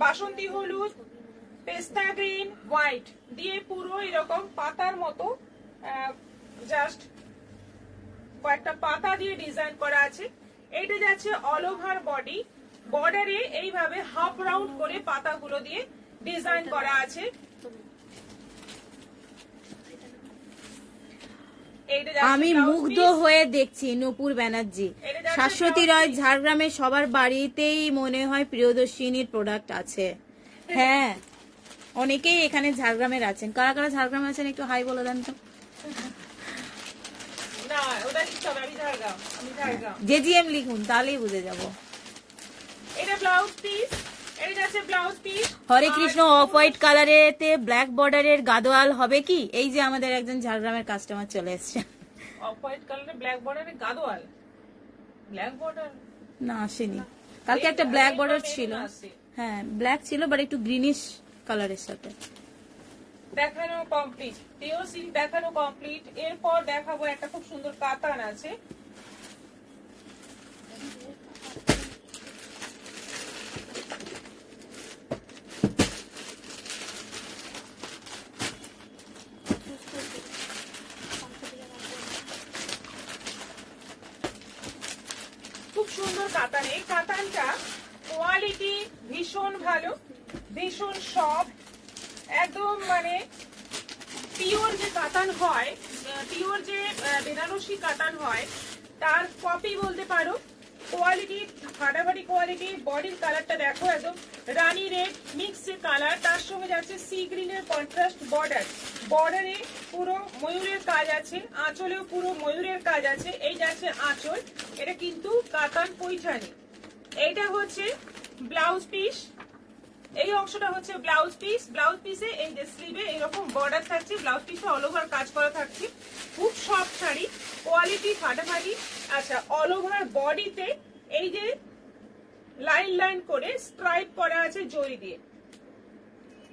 বাসন্তী হলুদ, পেস্তা গ্রিন, হোয়াইট দিয়ে পুরো এরকম পাতার মতো, জাস্ট কয়েকটা পাতা দিয়ে ডিজাইন করা আছে। এইটা যাচ্ছে অল ওভার বডি, বর্ডারে এইভাবে হাফ রাউন্ড করে পাতাগুলো দিয়ে ডিজাইন করা আছে। আমি মুগ্ধ হয়ে দেখছি নূপুর ব্যানার্জি। শাশ্বতী রয়, ঝাড়গ্রামে সবার বাড়িতেই মনে হয় প্রিয়দর্শিনীর প্রোডাক্ট আছে। হ্যাঁ, অনেকেই এখানে ঝাড়গ্রামের আছেন। কারা কারা ঝাড়গ্রামে আছেন একটু হাই বলে দেন তো। না, ওটা লিখতে হবে, আমি ঝাড়গ্রাম, আমি ঝাড়গ্রাম। জেজিএম লিখুন, তাহলেই বুঝে যাব। এটা ব্লাউজ পিস, এটা যাচ্ছে ব্লাউজ পিস। হরে কৃষ্ণ, অফ হোয়াইট কালারেতে ব্ল্যাক বর্ডারের গাদোয়াল হবে কি? এই যে আমাদের একজন ঝাড়গ্রামের কাস্টমার চলে এসছে। অফ হোয়াইট কালারে ব্ল্যাক বর্ডারে গাদোয়াল, ব্ল্যাক বর্ডার না, আসেনি। কালকে একটা ব্ল্যাক বর্ডার ছিল। হ্যাঁ, ব্ল্যাক ছিল, বাট একটু গ্রিনিশ কালারের সাথে। দেখানো কমপ্লিট, পিওর সিল্ক দেখানো কমপ্লিট। এরপর দেখাবো একটা খুব সুন্দর কাতান আছে। খুব সুন্দর কাতান। এই কাতানটা কোয়ালিটি ভীষণ ভালো, ভীষণ সফট, একদম মানে পিওর যে কাতান হয়, পিওর যে বেনারসি কাতান হয় তার কপি বলতে পারো। কোয়ালিটি ফাটাফাটি কোয়ালিটি। বডির কালারটা দেখো একদম রানী রেড মিক্স কালার, তার সঙ্গে যাচ্ছে সি গ্রিনের কন্ট্রাস্ট বর্ডার। বর্ডারে পুরো ময়ূরের কাজ আছে, আঁচলেও পুরো ময়ূরের কাজ আছে। এই যাচ্ছে আঁচল, এটা কিন্তু কাতান পৈঠানি। এইটা হচ্ছে ব্লাউজ পিস, এই অংশটা হচ্ছে ব্লাউজ পিস। ব্লাউজ পিসে এই যে স্লিভে এরকম বর্ডার থাকছে, ব্লাউজ পিসে অল ওভার কাজ করা থাকছে। খুব সফট শাড়ি, কোয়ালিটি ফাটাফাটি। আচ্ছা, অল ওভার বডিতে এই যে লাইন লাইন করে স্ট্রাইপ করা আছে জরি দিয়ে।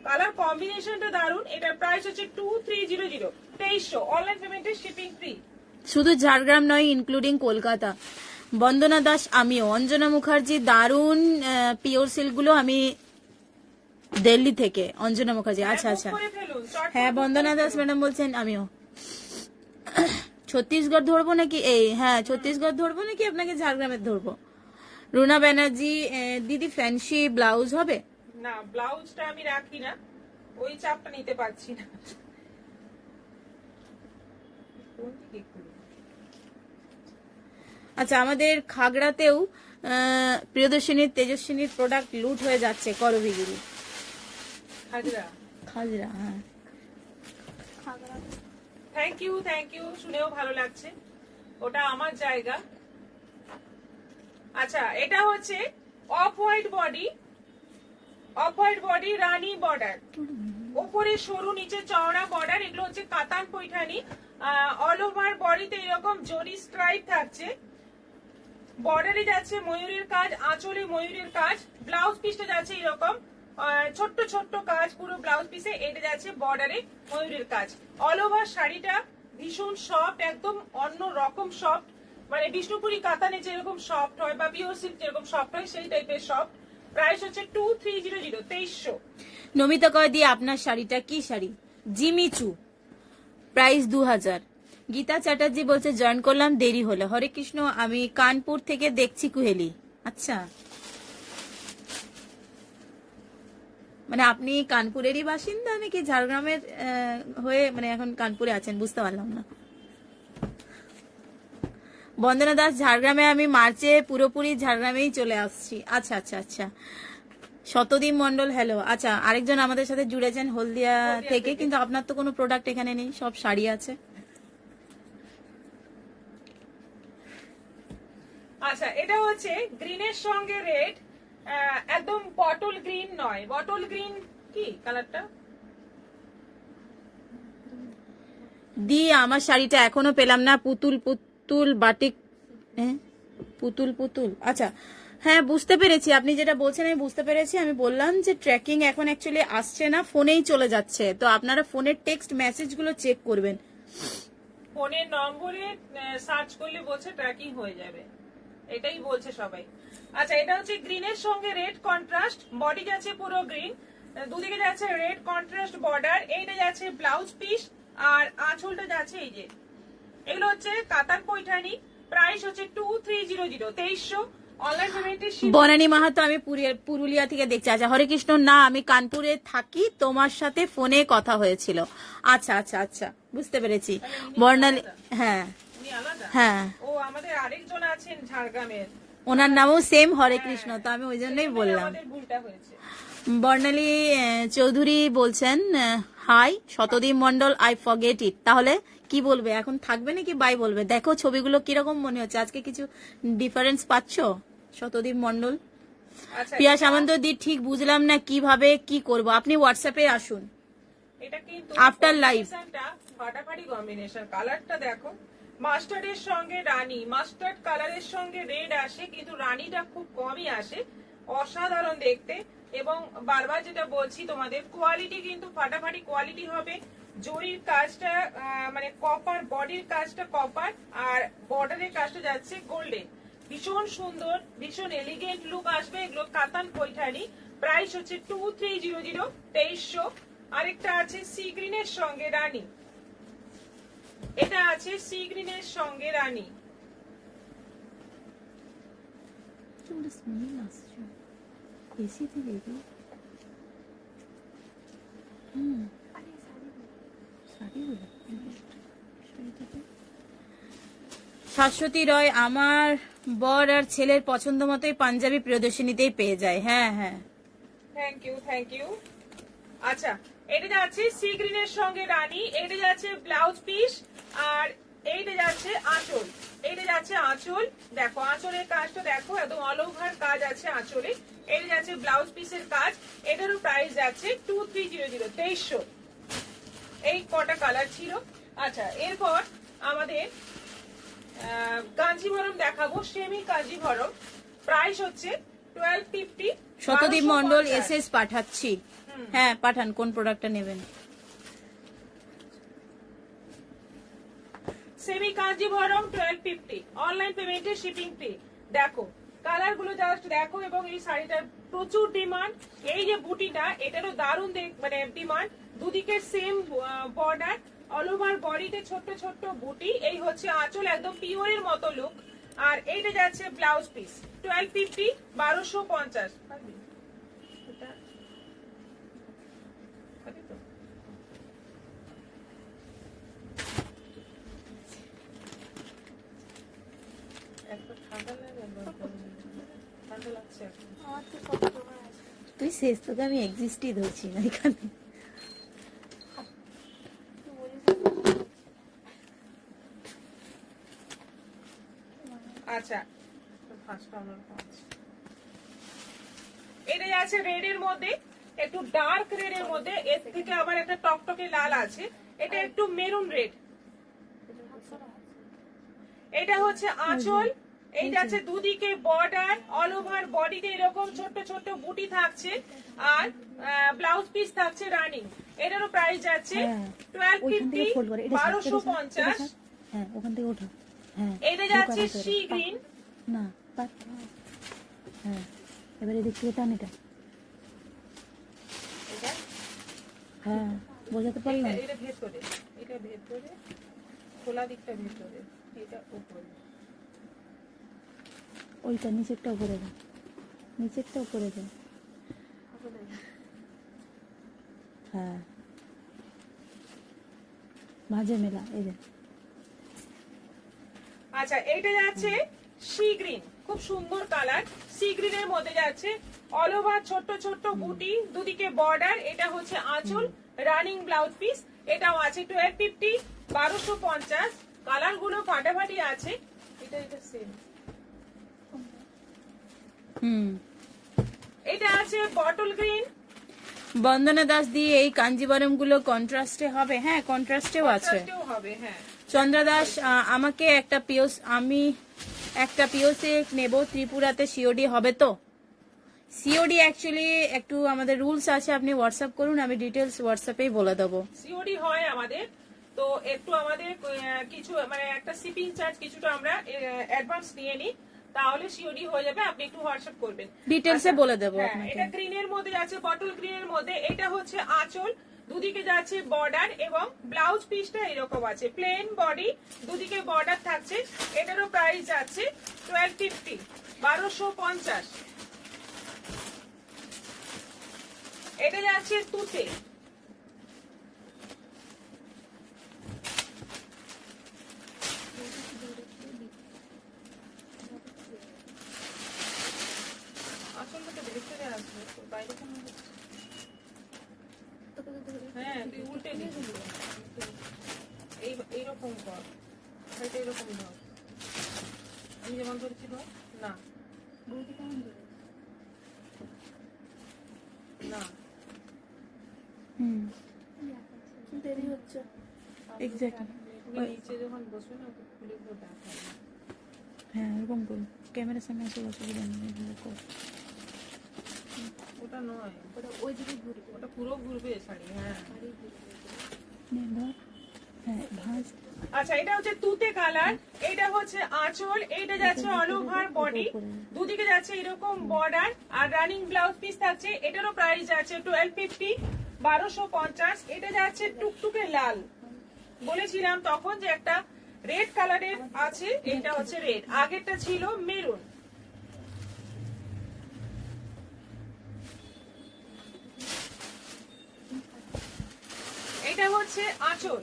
কালার কম্বিনেশনটা দারুন। এটার প্রাইস হচ্ছে 2300, 2300। অনলাইন পেমেন্টে শিপিং ফ্রি। শুধু ঝাড়গ্রাম নয়, ইনক্লুডিং কলকাতা। বন্দনা দাস, আমিও। অঞ্জনা মুখার্জি, দারুন পিওর সিল্ক গুলো আমি দিল্লি থেকে। অঞ্জনা মুখার্জি, আচ্ছা আচ্ছা, হ্যাঁ বন্দনা দাস ম্যাডাম বলছেন আমিও। ছত্তিশগড় ধরবো নাকি? এই হ্যাঁ, ছত্তিশগড় ধরবো নাকি আপনাকে ঝাড়গ্রামের ধরবো? রুনা ব্যানার্জি, দিদি ফ্যান্সি ব্লাউজ হবে? না, ব্লাউজটা আমি রাখি না, ওই চাপটা নিতে পারছি না। আচ্ছা, আমাদের খাগড়াতেও প্রিয়দর্শিনীর তেজস্বিনীর প্রোডাক্ট লুট হয়ে যাচ্ছে। করবিগিরি হাজরা খাজরা, হ্যাঁ। থ্যাংক ইউ, শুনেও ভালো লাগছে। ওটা আমার জায়গা। আচ্ছা, এটা হচ্ছে off white body, off white body রানী বর্ডার, ওপরে সরু নিচে চওড়া বর্ডার। এগুলো হচ্ছে কাতান পৈঠানি। অল ওভার বডিতে এরকম জরি স্ট্রাইপ থাকছে। বর্ডারে যাচ্ছে ময়ূরের কাজ, আঁচলে ময়ূরের কাজ। ব্লাউজ পিসটা যাচ্ছে এরকম ছোট্ট ছোট্ট কাজ পুরো ব্লাউজ পিসে। এটা যাচ্ছে বর্ডারে ময়ূরের কাজ। অল ওভার শাড়িটা ভীষণ সফট, একদম অন্য রকম সফট, মানে বিষ্ণুপুরি কাতানে যেরকম সফট হয় বা পিওর সিল্ক যেরকম সফট হয় সেই টাইপের সফট। প্রাইস হচ্ছে 2300, 2300। নমিতা কয়দি, আপনার শাড়িটা কি শাড়ি? Jimmy Choo, price 2000। গীতা চ্যাটার্জি বলছে জয়েন করলাম, দেরি হলো। হরে কৃষ্ণ, আমি কানপুর থেকে দেখছি কুহেলি। আচ্ছা, মানে আপনি কানপুরেরই বাসিন্দা নাকি ঝাড়গ্রামের হয়ে মানে এখন কানপুরে আছেন, বুঝতে পারলাম না। বন্দনা দাস, ঝাড়গ্রামে আমি মার্চে পুরোপুরি ঝাড়গ্রামেই চলে আসছি। আচ্ছা আচ্ছা আচ্ছা। শতদীপ মন্ডল, হ্যালো। আচ্ছা, আরেকজন আমাদের সাথে জুড়েছেন হলদিয়া থেকে, কিন্তু আপনার তো কোনো প্রোডাক্ট এখানে নেই, সব শাড়ি আছে। আচ্ছা, এটা হচ্ছে গ্রিনের সঙ্গে রেড, একদম বটল গ্রিন নয়, বটল গ্রিন কি কালারটা দি, আমার শাড়িটা এখনো পেলাম না। পুতুল পুতুল বাটিক, হ্যাঁ পুতুল পুতুল। আচ্ছা, হ্যাঁ বুঝতে পেরেছি আপনি যেটা বলছেন, আমি বুঝতে পেরেছি। আমি বললাম যে ট্র্যাকিং এখন অ্যাকচুয়ালি আসছে না, ফোনেই চলে যাচ্ছে। তো আপনারা ফোনের টেক্সট মেসেজগুলো চেক করবেন। ফোনের নম্বরে সার্চ করলে বলছে ট্র্যাকিং হয়ে যাবে, এটাই বলছে সবাই। আচ্ছা, এটা হচ্ছে গ্রিনের সঙ্গে রেড কন্ট্রাস্ট, বডি যাচ্ছে পুরো গ্রিন, দুদিকে যাচ্ছে রেড কন্ট্রাস্ট বর্ডার। এইটা যাচ্ছে ব্লাউজ পিস আর আঁচলটা যাচ্ছে এই যে। এগুলো হচ্ছে কাতান পৈঠানি। প্রাইস হচ্ছে 2300, 2300। অনলাইন পেমেন্টে বনানী মাহাতো, আমি পুরুলিয়া থেকে দেখছি। আচ্ছা, হরে কৃষ্ণ, না আমি কানপুরে থাকি, তোমার সাথে ফোনে কথা হয়েছিল। আচ্ছা আচ্ছা আচ্ছা, বুঝতে পেরেছি। বর্ণালী, হ্যাঁ হ্যাঁ, ও আমাদের আরেকজন আছেন ঝাড়গ্রামের, ওনার নামও সেম হরে কৃষ্ণ, তো আমি ওই জন্যই বললাম। আমাদের ভুলটা হয়েছে। বর্ণালী চৌধুরী বলছেন hi. Shatadeep Mondal, I forget it. তাহলে কি বলবে এখন, থাকবে নাকি বাই বলবে? দেখো ছবিগুলো কিরকম মনে হচ্ছে, আজকে কিছু ডিফারেন্স পাচ্ছো? শতদীপ মন্ডল, আচ্ছা, প্রিয়া সামন্ত দি, ঠিক বুঝলাম না কিভাবে কি করব, আপনি হোয়াটসঅ্যাপে আসুন এটা কিন্তু আফটার লাইভ। ফাটাফাটি কম্বিনেশন। কালারটা দেখো, মাস্টার্ডের সঙ্গে রানী, মাস্টার্ড কালারের সঙ্গে রেড আসে, কিন্তু রানীটা খুব কমই আসে। অসাধারণ দেখতে, এবং বারবার যেটা বলছি তোমাদের, কোয়ালিটি কিন্তু ফাটাফাটি কোয়ালিটি হবে। জরির কাজটা মানে কপার, বডির কাজটা কপার, আর বর্ডারের কাজটা যাচ্ছে গোল্ডেন। ভীষণ সুন্দর, ভীষণ এলিগেন্ট লুক আসবে। এগুলো কাতান পৈঠানি। প্রাইস হচ্ছে 2300, 2300। আরেকটা আছে সি গ্রিনের সঙ্গে রানী, এটা আছে সি গ্রিনের সঙ্গে রানী। শাশ্বতী রয়, আমার বর আর ছেলের পছন্দ মতোই পাঞ্জাবি প্রিয়দর্শিনীতেই পেয়ে যায়। হ্যাঁ হ্যাঁ, থ্যাংক ইউ। আচ্ছা, এটা যাচ্ছে সি গ্রিনের সঙ্গে রানী, এটা যাচ্ছে ব্লাউজ পিস, আর এইটা যাচ্ছে আঁচল। এইটা যাচ্ছে আঁচল, দেখো আঁচলের কাজটা দেখো, একদম অল ওভার কাজ আছে আঁচলে। এটা যাচ্ছে ব্লাউজ পিসের কাজ, এটারও প্রাইস যাচ্ছে 2300, 2300। এই কটা কালার ছিল। আচ্ছা, এরপর আমাদের কাঞ্জিভরম দেখাবো, সেমি কাঞ্জিভরম। প্রাইস হচ্ছে 1250। শতদীপ মন্ডল এসএস পাঠাচ্ছি। হ্যাঁ পাঠান, কোন প্রোডাক্টটা নেবেন? সেমি কাঞ্জিভরম 1250, অনলাইন পেমেন্টে শিপিং ফ্রি। দেখো কালার গুলো জাস্ট দেখো, এবং এই শাড়িটার প্রচুর ডিমান্ড। এই যে বুটিটা, এটারও দারুণ মানে ডিমান্ড। দুদিকে সেম বর্ডার, অল ওভার বডিতে ছোট্ট ছোট্ট বুটি। এই হচ্ছে আঁচল, একদম পিওরের মতো লুক। আর এইটা যাচ্ছে ব্লাউজ পিস 1250, 1250। তুই শেষ, তোকে আমি এক্সিস্টই ধরছি না এখানে। আচ্ছা, এটা যাচ্ছে রেড এর মধ্যে, একটু ডার্ক রেড এর মধ্যে। এর থেকে আবার একটা টকটকে লাল আছে, এটা একটু মেরুন রেড। এটা হচ্ছে আঁচল, এই যাচ্ছে দুদিকে বর্ডার, অল ওভার বডিতে এরকম ছোট্ট ছোট্ট বুটি থাকছে, আর ব্লাউজ পিস থাকছে রানিং। এটারও প্রাইস যাচ্ছে 1250, 1250। হ্যাঁ ওখান থেকে ওঠা। হ্যাঁ এটা যাচ্ছে সি গ্রিন। না হ্যাঁ, এবারে দেখতে টান এটা। হ্যাঁ বোঝাতে পারলাম। এটা ভেতরে, এটা ভেতরে, খোলা দিকটা ভেতরে, এটা উপরে। ওইটা নিচেরটা উপরে দাও, নিচেরটা উপরে দাও। হ্যাঁ মাঝে মেলা, এই যে। আচ্ছা, এইটা যাচ্ছে সি গ্রিন, খুব সুন্দর কালার। সি গ্রিনের মধ্যে যাচ্ছে অল ওভার ছোট্ট ছোট্ট বুটি, দুদিকে বর্ডার। এটা হচ্ছে আঁচল, রানিং ব্লাউজ পিস। এটাও আছে 1250, 1250। কালার গুলো ফাটাফাটি আছে। এটা সেম। এটা আছে বটল গ্রিন। বন্দনা দাস দিয়ে এই কাঞ্জিবরম গুলো কন্ট্রাস্টে হবে? হ্যাঁ কন্ট্রাস্টেও আছে। হবে, হ্যাঁ। চন্দ্রা দাস, আমাকে একটা পিওস, আমি একটা পিওসে নেব, ত্রিপুরাতে সিওডি হবে তো? সিওডি অ্যাকচুয়ালি একটু আমাদের রুলস আছে, আপনি হোয়াটসঅ্যাপ করুন, আমি ডিটেলস হোয়াটসঅ্যাপেই বলে দেবো। সিওডি হয় আমাদের, তো একটু আমাদের কিছু মানে একটা শিপিং চার্জ কিছুটা আমরা অ্যাডভান্স নিয়ে নিই, তাহলে সিওডি হয়ে যাবে। আপনি একটু হোয়াটসঅ্যাপ করবেন, ডিটেলসে বলে দেবো হ্যাঁ। আপনাকে। এটা গ্রিনের মধ্যে যাচ্ছে, বটল গ্রিনের মধ্যে। এটা হচ্ছে আঁচল, দুদিকে যাচ্ছে বর্ডার, এবং ব্লাউজ পিসটা এরকম আছে, প্লেন বডি, দুদিকে বর্ডার থাকছে। এটারও প্রাইস যাচ্ছে 1250, 1250। এটা যাচ্ছে তুতে। আসলে তো ভেতরে আসবে, তো বাইরে কেন হচ্ছে? হ্যাঁ, তুই উল্টে দিবি। এইরকম কর, এটা এরকম ধর, আমি যেমন করেছি ধর। না না, দেরি হচ্ছে। এক্স্যাক্টলি। তুমি নিচে যখন বসবে না, ওকে খুলে খুলে দেখা। হ্যাঁ এরকম করুন, ক্যামেরার সামনে আসলে অসুবিধা নেই, এগুলো কর। ওটা নয়, ওটা ওই দিকে ঘুরবে, ওটা পুরো ঘুরবে শাড়ি। হ্যাঁ, নে ধর। হ্যাঁ ভাঁজ। আচ্ছা, এটা হচ্ছে তুতে কালার। এটা হচ্ছে আঁচল, এইটা যাচ্ছে অল ওভার বডি, দুদিকে যাচ্ছে এরকম বর্ডার, আর রানিং ব্লাউজ পিস থাকছে। এটারও প্রাইস যাচ্ছে 1250, 1250। এটা যাচ্ছে টুকটুকে লাল, বলেছিলাম তখন যে একটা রেড কালারের আছে, এটা হচ্ছে রেড, আগেরটা ছিল মেরুন। এটা হচ্ছে আঁচল,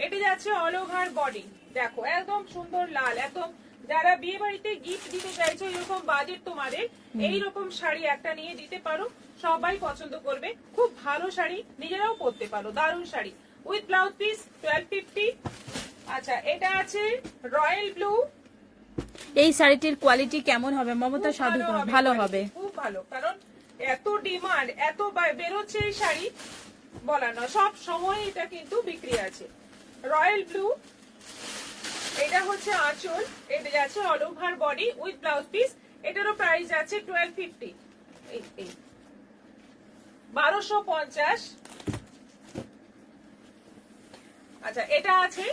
এটা যাচ্ছে অল ওভার বডি। দেখো একদম সুন্দর লাল, একদম যারা বিয়ে বাড়িতে গিফট দিতে চাইছো এরকম বাজেট তোমাদের, এইরকম শাড়ি একটা নিয়ে দিতে পারো, সবাই পছন্দ করবে। খুব ভালো শাড়ি, নিজেরাও পরতে পারো, দারুণ শাড়ি। With blouse piece 1250। আচ্ছা, এটা আছে রয়্যাল ব্লু। এই শাড়িটির কোয়ালিটি কেমন হবে মমতা সাধু? ভালো হবে, খুব ভালো, কারণ এত ডিমান্ড, এত বেরোচ্ছে এই শাড়ি, বলা না, সব সময় এটা কিন্তু বিক্রি আছে। রয়্যাল ব্লু, এটা হচ্ছে আঁচল, এটা যাচ্ছে all over body with blouse piece. এটারও প্রাইস আছে 1250, 1250। আচ্ছা, এটা আছে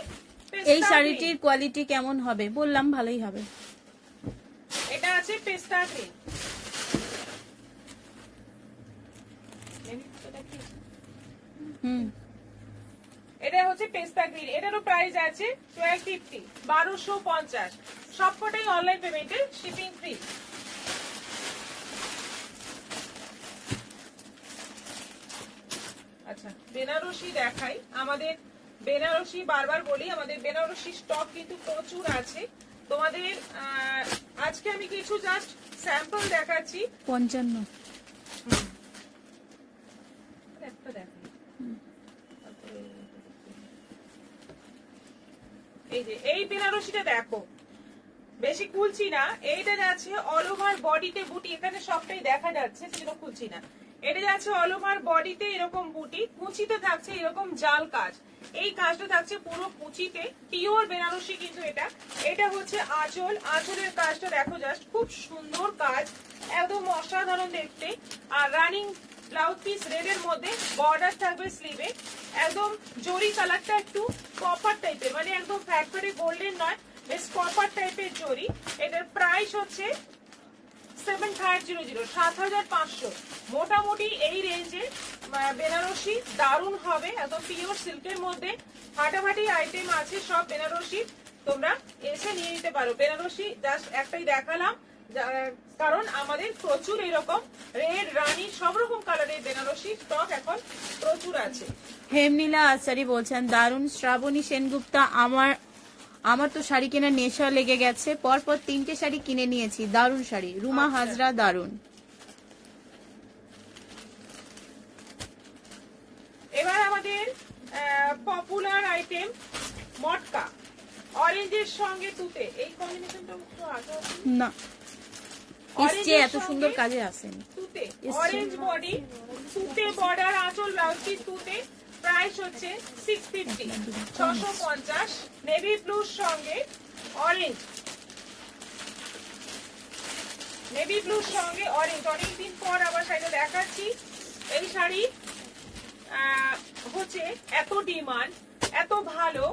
এই শাড়িটির কোয়ালিটি কেমন হবে? বললাম ভালোই হবে। এটা আছে পেস্তা গ্রিন। এটা হচ্ছে পেস্তা গ্রিন, এটারও প্রাইস আছে 1250, 1250। সবকটাই অনলাইন পেমেন্টে, শিপিং ফ্রি। আচ্ছা, বেনারসি দেখাই। আমাদের বেনারসি বারবার বলি, আমাদের বেনারসি স্টক কিন্তু প্রচুর আছে তোমাদের। আজকে আমি কিছু জাস্ট স্যাম্পল দেখাচ্ছি। 55 একটা দেখাই। এই যে এই বেনারসিটা দেখো, বেশি খুলছি না। এইটা যাচ্ছে অল ওভার বডিতে বুটি, এখানে সবটাই দেখা যাচ্ছে, সেটা খুলছি না। এটা যাচ্ছে অল ওভার বডিতে এরকম বুটি, কুচিতে থাকছে এরকম জাল কাজ। এই কাজটা থাকছে পুরো কুচিতে, পিওর বেনারসি কিন্তু এটা। এটা হচ্ছে আঁচল, আঁচলের কাজটা দেখো জাস্ট, খুব সুন্দর কাজ, একদম অসাধারণ দেখতে। আর রানিং ব্লাউজ পিস রেড এর মধ্যে, বর্ডার থাকবে স্লিভে, একদম জরি কালারটা একটু কপার টাইপের, মানে একদম ফ্যাক্টরি গোল্ডেন নয়, বেশ কপার টাইপের জরি। এটার প্রাইস হচ্ছে 7500, 7500। মোটামুটি এই রেঞ্জে বেনারসি দারুণ হবে, একদম পিওর সিল্কের মধ্যে। ফাটাফাটি আইটেম আছে সব বেনারসি, তোমরা এসে নিয়ে নিতে পারো। বেনারসি জাস্ট একটাই দেখালাম, কারণ আমাদের প্রচুর এরকম রেড, রানী, সব রকম কালারের বেনারসি স্টক এখন প্রচুর আছে। হেমনীলা আচারি বলছেন দারুণ। শ্রাবণী সেনগুপ্তা, আমার তো শাড়ি কেনার নেশা লেগে গেছে, পরপর 3টে শাড়ি কিনে নিয়েছি, দারুণ শাড়ি। রুমা হাজরা, দারুণ। এবার আমাদের পপুলার আইটেম মটকা, অরেঞ্জের সঙ্গে তুতে। এই কম্বিনেশনটা একটু আগে না, এসছে, এত সুন্দর কাজে আসেন। তুতে, অরেঞ্জ বডি, তুতে বর্ডার, আঁচল, ব্লাউজ পিস তুতে। প্রাইস হচ্ছে 650, 650। নেভি ব্লুর সঙ্গে অরেঞ্জ, নেভি ব্লুর সঙ্গে অরেঞ্জ। অনেকদিন পর আবার শাড়িটা দেখাচ্ছি। এই শাড়ি হচ্ছে এত ডিমান্ড, এত ভালো,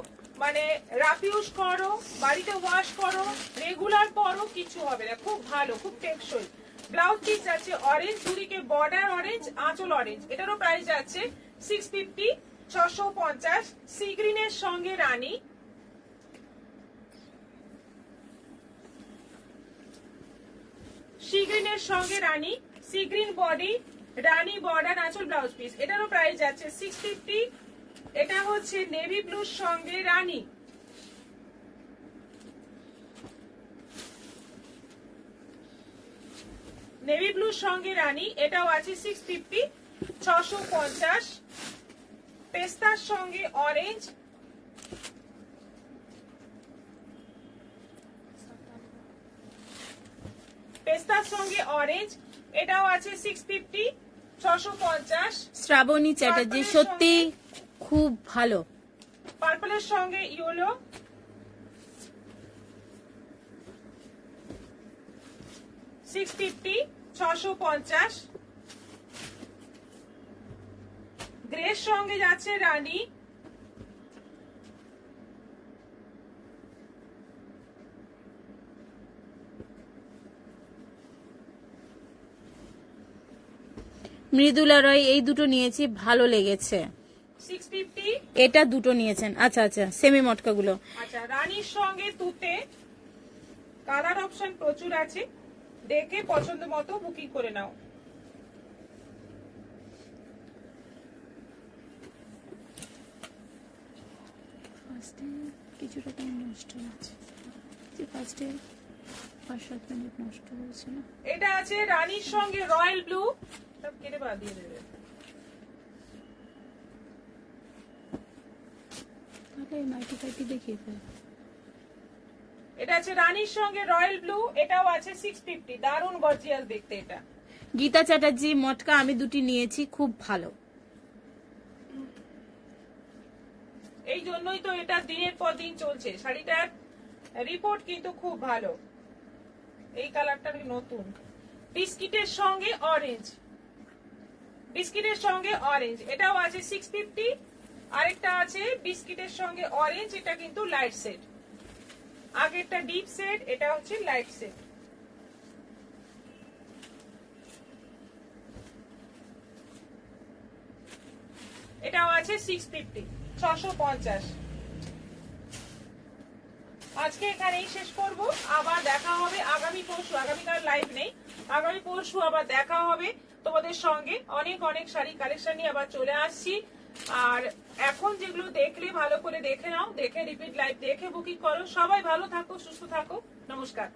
মানে রাফ ইউজ করো, বাড়িতে ওয়াশ করো, রেগুলার পরো, কিছু হবে না, খুব ভালো, খুব টেকসই। ব্লাউজ পিস আছে অরেঞ্জ, দুদিকে বর্ডার অরেঞ্জ, আঁচল অরেঞ্জ। এটারও প্রাইস আছে 650, 650। সি গ্রিনের সঙ্গে রানী, সি গ্রিনের সঙ্গে রানী, সি গ্রিন বডি, রানী বর্ডার, আঁচল, ব্লাউজ পিস। এটারও প্রাইস যাচ্ছে 650। এটা হচ্ছে নেভি ব্লুর সঙ্গে রানী, নেভি ব্লুর সঙ্গে রানী, এটাও আছে 650, 650। পেস্তার সঙ্গে অরেঞ্জ, পেস্তার সঙ্গে অরেঞ্জ, এটাও আছে 650, 650। শ্রাবণী চ্যাটার্জি, সত্যি খুব ভালো। পার্পলের সঙ্গে ইয়েলো, $650, 650। গ্রের সঙ্গে যাচ্ছে রানী, মৃদুলা রয়, এই দুটো নিয়েছি, ভালো লেগেছে। 650। এটা দুটো নিয়েছেন, আচ্ছা আচ্ছা, সেমি মটকা গুলো। আচ্ছা, রানীর সঙ্গে তুতে, কালার অপশন প্রচুর আছে, দেখে পছন্দ মতো বুকিং করে নাও। কিছুটা নষ্ট আছে। ফার্স্টে 5-7 মিনিট নষ্ট হয়েছিল। এটা আছে রানীর সঙ্গে রয়্যাল ব্লু, সব কেটে বাদ দিয়ে দেবে। তাহলে নাইটি ফাইটি দেখিয়ে ফেল। এটা আছে রানীর সঙ্গে রয়্যাল ব্লু, এটাও আছে 650, দারুণ গর্জিয়াস দেখতে এটা। গীতা চ্যাটার্জি মটকা আমি দুটি নিয়েছি, খুব ভালো। এই জন্যই তো এটা দিনের পর দিন চলছে, শাড়িটার রিপোর্ট কিন্তু খুব ভালো। এই কালারটা নতুন, বিস্কিটের সঙ্গে অরেঞ্জ, বিস্কিটের সঙ্গে অরেঞ্জ, এটাও আছে 650। আরেকটা আছে বিস্কিটের সঙ্গে অরেঞ্জ, এটা কিন্তু লাইট সেট, আগেরটা ডিপ সেট, এটা হচ্ছে লাইট সেট। এটাও আছে 650, 650। আজকে এখানেই শেষ করব, আবার দেখা হবে আগামী পরশু। আগামীকাল লাইভ নেই, আগামী পরশু আবার দেখা হবে তোমাদের সঙ্গে। অনেক অনেক শাড়ি কালেকশন নিয়ে আবার চলে আসছি। আর এখন যেগুলো দেখলে ভালো করে দেখে নাও, দেখে রিপিট লাইভ দেখে বুকিং করো। সবাই ভালো থাকো, সুস্থ থাকো, নমস্কার।